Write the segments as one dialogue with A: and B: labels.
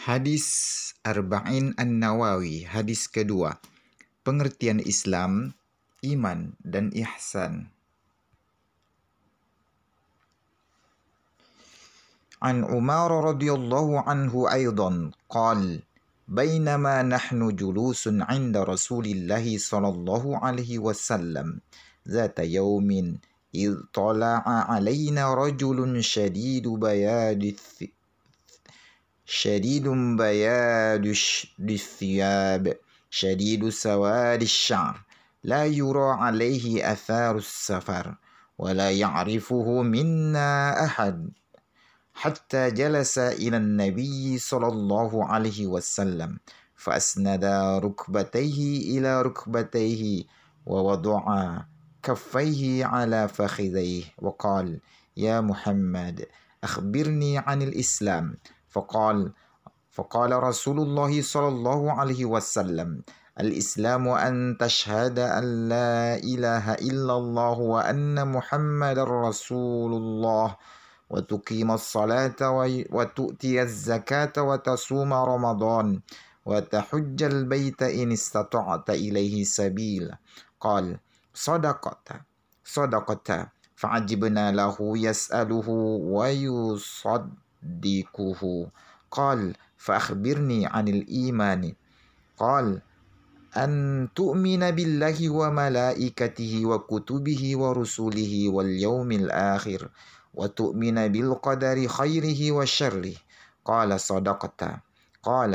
A: Hadis Arba'in An-Nawawi, hadis kedua. Pengertian Islam, iman dan ihsan. An Umar radhiyallahu anhu aidan qal bainama nahnu julusun 'inda Rasulillah sallallahu alaihi wasallam zata yawmin idh tala'a 'alaina rajulun shadidu بياد الثياب شديد سواد الشعر لا يرى عليه أثار السفر ولا يعرفه منا أحد حتى جلس إلى النبي صلى الله عليه وسلم فأسند ركبتيه إلى ركبتيه ووضع كفيه على فخذيه وقال يا محمد أخبرني عن الإسلام فقال رسول الله صلى الله عليه وسلم الإسلام أن تشهد أن لا إله إلا الله وأن محمد رسول الله وتقيم الصلاة وتؤتي الزكاة وتصوم رمضان وتحج البيت إن استطعت إليه سبيلا قال صدقت فعجبنا له يسأله ويصدقه قال فأخبرني عن الإيمان قال أن تؤمن بالله وملائكته وكتبه ورسله واليوم الآخر وتؤمن بالقدر خيره وشره قال صدقت قال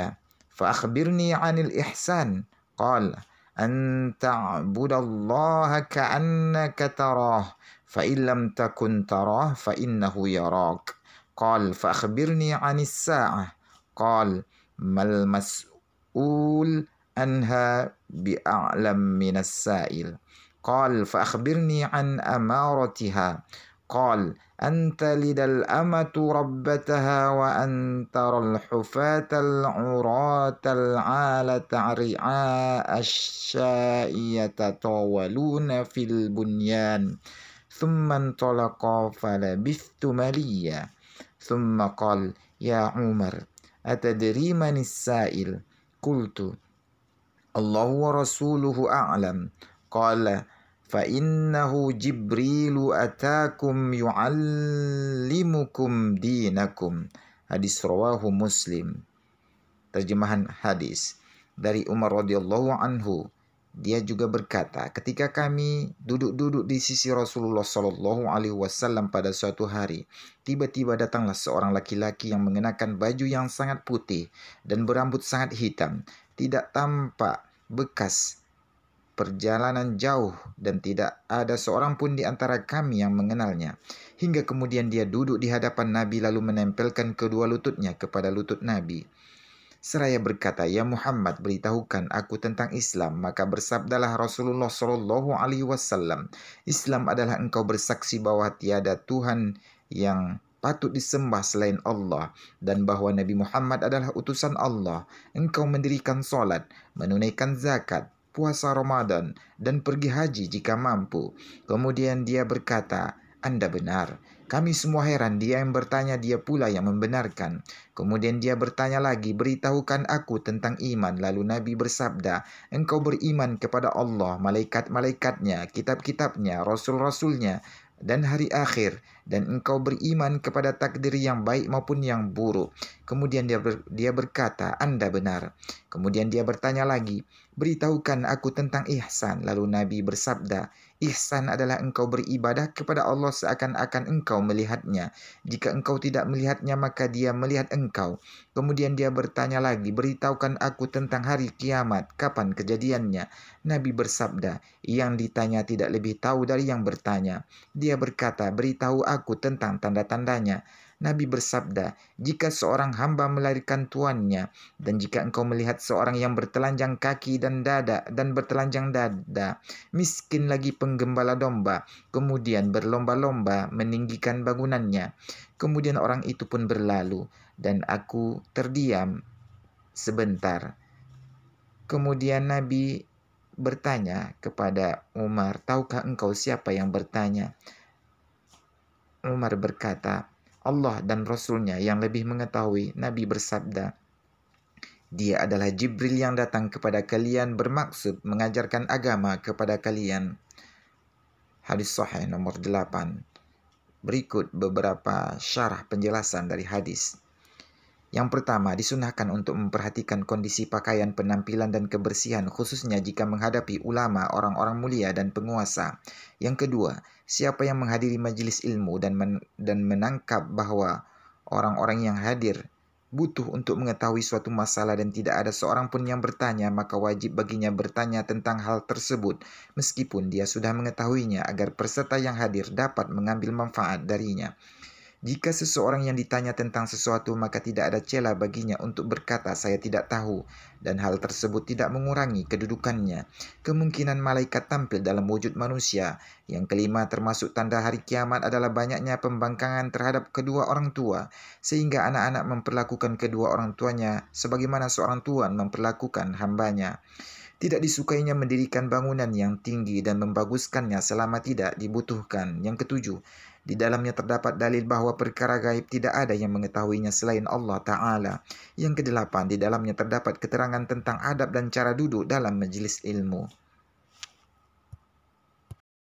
A: فأخبرني عن الإحسان قال أن تعبد الله كأنك تراه فإن لم تكن تراه فإنه يراك قال فأخبرني عن الساعة قال ما المسؤول عنها بأعلم من السائل قال فأخبرني عن أمارتها قال أن تلد الأمة ربتها وأن ترى الحفاة العراة العالة رعاء الشاء يتطاولون في البنيان ثم انطلقا فلبثت مليا ثم قال يا عمر أتدري من السائل قلت الله ورسوله أعلم قال فإنه جبريل أتاكم يعلمكم دينكم. Hadis rawahu Muslim. Terjemahan hadis dari Umar radhiyallahu anhu. Dia juga berkata, ketika kami duduk-duduk di sisi Rasulullah sallallahu alaihi wasallam pada suatu hari, tiba-tiba datanglah seorang laki-laki yang mengenakan baju yang sangat putih dan berambut sangat hitam, tidak tampak bekas perjalanan jauh dan tidak ada seorang pun di antara kami yang mengenalnya. Hingga kemudian dia duduk di hadapan Nabi lalu menempelkan kedua lututnya kepada lutut Nabi. Seraya berkata, ya Muhammad, beritahukan aku tentang Islam. Maka bersabdalah Rasulullah sallallahu alaihi wasallam, Islam adalah engkau bersaksi bahwa tiada Tuhan yang patut disembah selain Allah dan bahwa Nabi Muhammad adalah utusan Allah. Engkau mendirikan solat, menunaikan zakat, puasa Ramadan, dan pergi haji jika mampu. Kemudian dia berkata, Anda benar. Kami semua heran, dia yang bertanya, dia pula yang membenarkan. Kemudian dia bertanya lagi, beritahukan aku tentang iman. Lalu Nabi bersabda, engkau beriman kepada Allah, malaikat-malaikatnya, kitab-kitabnya, rasul-rasulnya, dan hari akhir, dan engkau beriman kepada takdir yang baik maupun yang buruk. Kemudian dia berkata, Anda benar. Kemudian dia bertanya lagi, beritahukan aku tentang ihsan. Lalu Nabi bersabda, ihsan adalah engkau beribadah kepada Allah seakan-akan engkau melihatnya. Jika engkau tidak melihatnya, maka dia melihat engkau. Kemudian dia bertanya lagi, beritahukan aku tentang hari kiamat, kapan kejadiannya. Nabi bersabda, yang ditanya tidak lebih tahu dari yang bertanya. Dia berkata, beritahu aku tentang tanda-tandanya. Nabi bersabda, jika seorang hamba melahirkan tuannya, dan jika engkau melihat seorang yang bertelanjang kaki dan bertelanjang dada, miskin lagi penggembala domba, kemudian berlomba-lomba meninggikan bangunannya. Kemudian orang itu pun berlalu, dan aku terdiam sebentar. Kemudian Nabi bertanya kepada Umar, tahukah engkau siapa yang bertanya? Umar berkata, Allah dan Rasulnya yang lebih mengetahui. Nabi bersabda, Dia adalah Jibril yang datang kepada kalian bermaksud mengajarkan agama kepada kalian. Hadis sahih nomor 8. Berikut beberapa syarah penjelasan dari hadis. Yang pertama, disunahkan untuk memperhatikan kondisi pakaian, penampilan, dan kebersihan, khususnya jika menghadapi ulama, orang-orang mulia, dan penguasa. Yang kedua, siapa yang menghadiri majelis ilmu dan menangkap bahwa orang-orang yang hadir butuh untuk mengetahui suatu masalah dan tidak ada seorang pun yang bertanya, maka wajib baginya bertanya tentang hal tersebut, meskipun dia sudah mengetahuinya, agar peserta yang hadir dapat mengambil manfaat darinya. Jika seseorang yang ditanya tentang sesuatu, maka tidak ada celah baginya untuk berkata, "Saya tidak tahu," dan hal tersebut tidak mengurangi kedudukannya. Kemungkinan malaikat tampil dalam wujud manusia. Yang kelima, termasuk tanda hari kiamat adalah banyaknya pembangkangan terhadap kedua orang tua, sehingga anak-anak memperlakukan kedua orang tuanya sebagaimana seorang tuan memperlakukan hambanya. Tidak disukainya mendirikan bangunan yang tinggi dan membaguskannya selama tidak dibutuhkan. Yang ketujuh, di dalamnya terdapat dalil bahwa perkara gaib tidak ada yang mengetahuinya selain Allah Ta'ala. Yang kedelapan, di dalamnya terdapat keterangan tentang adab dan cara duduk dalam majelis ilmu.